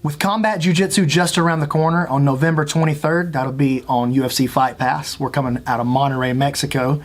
With Combat Jiu Jitsu just around the corner on November 23rd, that'll be on UFC Fight Pass. We're coming out of Monterrey, Mexico.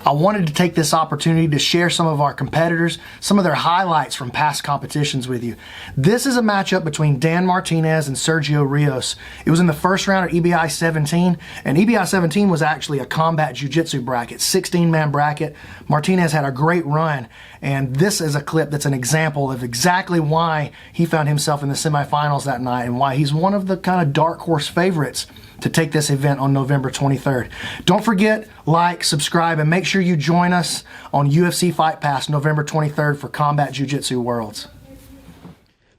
I wanted to take this opportunity to share some of our competitors, some of their highlights from past competitions with you. This is a matchup between Dan Martinez and Sergio Rios. It was in the first round at EBI 17, and EBI 17 was actually a Combat Jiu Jitsu bracket, 16-man bracket. Martinez had a great run, and this is a clip that's an example of exactly why he found himself in the semifinals that night and why he's one of the kind of dark horse favorites to take this event on November 23rd. Don't forget, like, subscribe, and make sure you join us on UFC Fight Pass November 23rd for Combat Jiu Jitsu Worlds.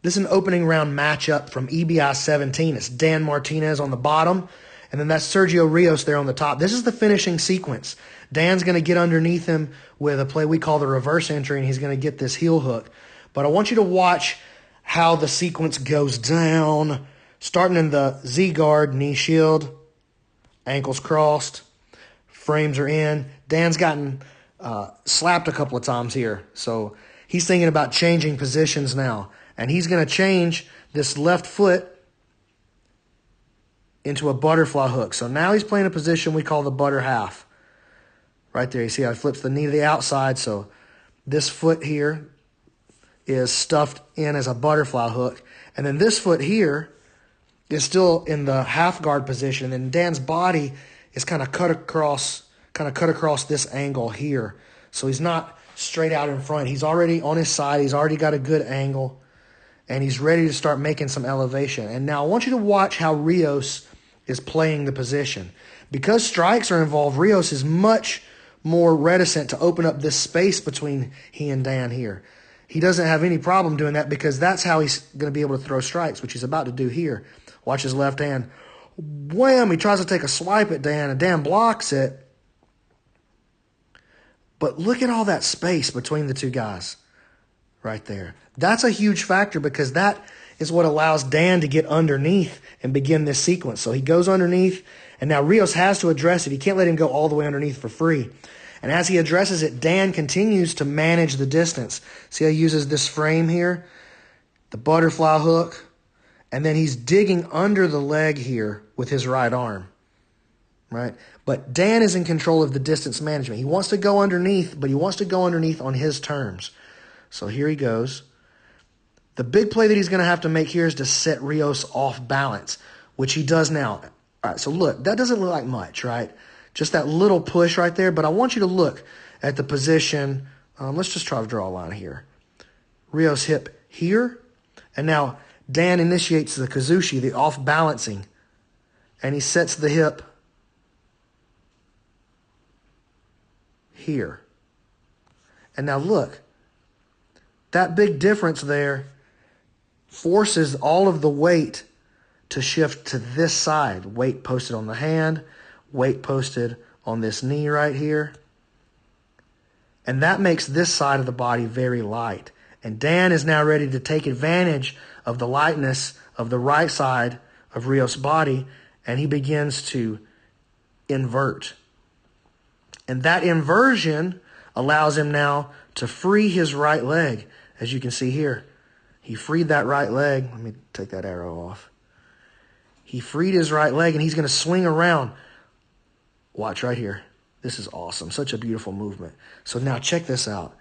This is an opening round matchup from EBI 17. It's Dan Martinez on the bottom, and then that's Sergio Rios there on the top. This is the finishing sequence. Dan's going to get underneath him with a play we call the reverse entry, and he's going to get this heel hook. But I want you to watch how the sequence goes down, starting in the Z guard, knee shield, ankles crossed, frames are in. Dan's gotten slapped a couple of times here, so he's thinking about changing positions now. And he's going to change this left foot into a butterfly hook. So now he's playing a position we call the butter half. Right there, you see how he flips the knee to the outside. So this foot here is stuffed in as a butterfly hook. And then this foot here is still in the half guard position. And then Dan's body is kind of cut across this angle here. So he's not straight out in front. He's already on his side. He's already got a good angle. And he's ready to start making some elevation. And now I want you to watch how Rios is playing the position. Because strikes are involved, Rios is much more reticent to open up this space between he and Dan here. He doesn't have any problem doing that because that's how he's going to be able to throw strikes, which he's about to do here. Watch his left hand. Wham! He tries to take a swipe at Dan, and Dan blocks it. But look at all that space between the two guys right there. That's a huge factor because that is what allows Dan to get underneath and begin this sequence. So he goes underneath, and now Rios has to address it. He can't let him go all the way underneath for free. And as he addresses it, Dan continues to manage the distance. See how he uses this frame here, the butterfly hook, and then he's digging under the leg here with his right arm, right? But Dan is in control of the distance management. He wants to go underneath, but he wants to go underneath on his terms. So here he goes. The big play that he's going to have to make here is to set Rios off balance, which he does now. All right, so look, that doesn't look like much, right? Just that little push right there, but I want you to look at the position. Let's just try to draw a line here. Rios hip here, and now Dan initiates the Kazushi, the off-balancing, and he sets the hip here. And now look, that big difference there forces all of the weight to shift to this side. Weight posted on the hand, weight posted on this knee right here. And that makes this side of the body very light. And Dan is now ready to take advantage of the lightness of the right side of Rios' body, and he begins to invert. And that inversion allows him now to free his right leg, as you can see here. He freed that right leg. Let me take that arrow off. He freed his right leg, and he's going to swing around. Watch right here. This is awesome. Such a beautiful movement. So now check this out.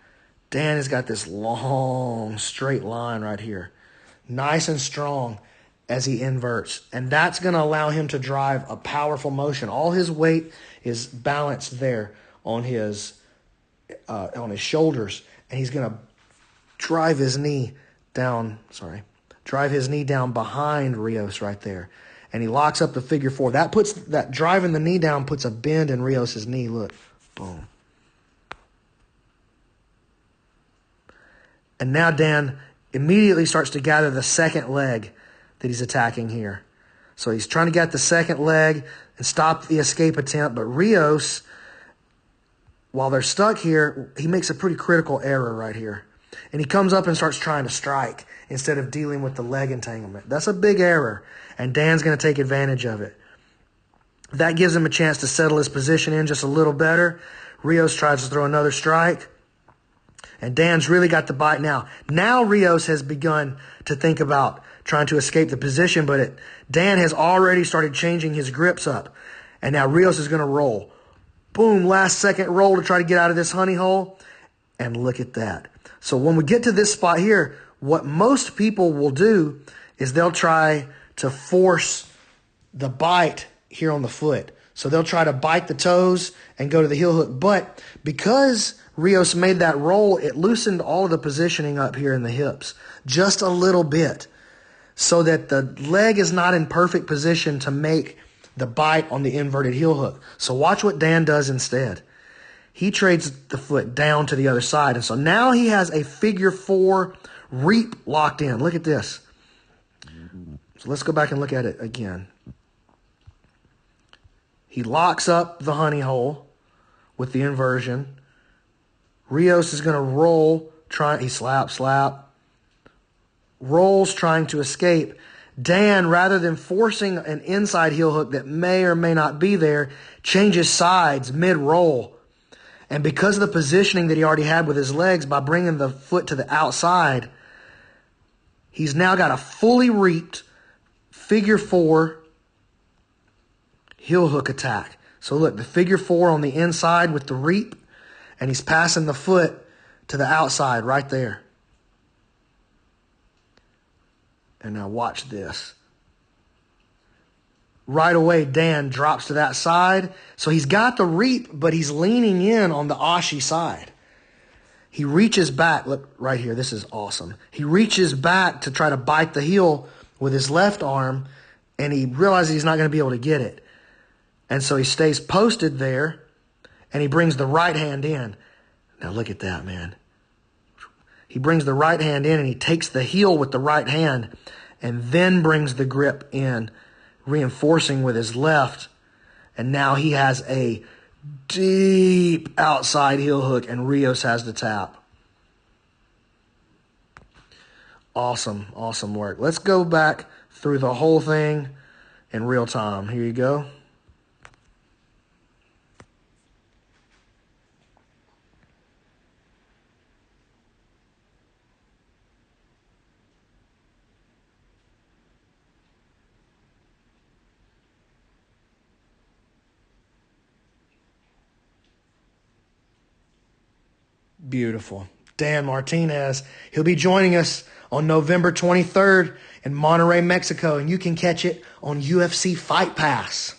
Dan has got this long, straight line right here. Nice and strong as he inverts. And that's going to allow him to drive a powerful motion. All his weight is balanced there on his shoulders. And he's going to drive his knee down, behind Rios right there. And he locks up the figure four. That driving the knee down puts a bend in Rios' knee. Look, boom. And now Dan immediately starts to gather the second leg that he's attacking here. So he's trying to get the second leg and stop the escape attempt. But Rios, while they're stuck here, he makes a pretty critical error right here. And he comes up and starts trying to strike instead of dealing with the leg entanglement. That's a big error, and Dan's going to take advantage of it. That gives him a chance to settle his position in just a little better. Rios tries to throw another strike, and Dan's really got the bite now. Now Rios has begun to think about trying to escape the position, but Dan has already started changing his grips up. And now Rios is going to roll. Boom, last second roll to try to get out of this honey hole. And look at that. So when we get to this spot here, what most people will do is they'll try to force the bite here on the foot. So they'll try to bite the toes and go to the heel hook. But because Rios made that roll, it loosened all of the positioning up here in the hips just a little bit so that the leg is not in perfect position to make the bite on the inverted heel hook. So watch what Dan does instead. He trades the foot down to the other side. And so now he has a figure 4 reap locked in. Look at this. So let's go back and look at it again. He locks up the honey hole with the inversion. Rios is going to roll. He slap. Rolls trying to escape. Dan, rather than forcing an inside heel hook that may or may not be there, changes sides mid-roll. And because of the positioning that he already had with his legs, by bringing the foot to the outside, he's now got a fully reaped figure 4 heel hook attack. So look, the figure 4 on the inside with the reap, and he's passing the foot to the outside right there. And now watch this. Right away, Dan drops to that side. So he's got the reap, but he's leaning in on the Ashi side. He reaches back. Look, right here. This is awesome. He reaches back to try to bite the heel with his left arm, and he realizes he's not going to be able to get it. And so he stays posted there, and he brings the right hand in. Now look at that, man. He brings the right hand in, and he takes the heel with the right hand, and then brings the grip in, reinforcing with his left. And now he has a deep outside heel hook, and Rios has the tap. Awesome, awesome work. Let's go back through the whole thing in real time. Here you go. Beautiful. Dan Martinez. He'll be joining us on November 23rd in Monterrey, Mexico, and you can catch it on UFC Fight Pass.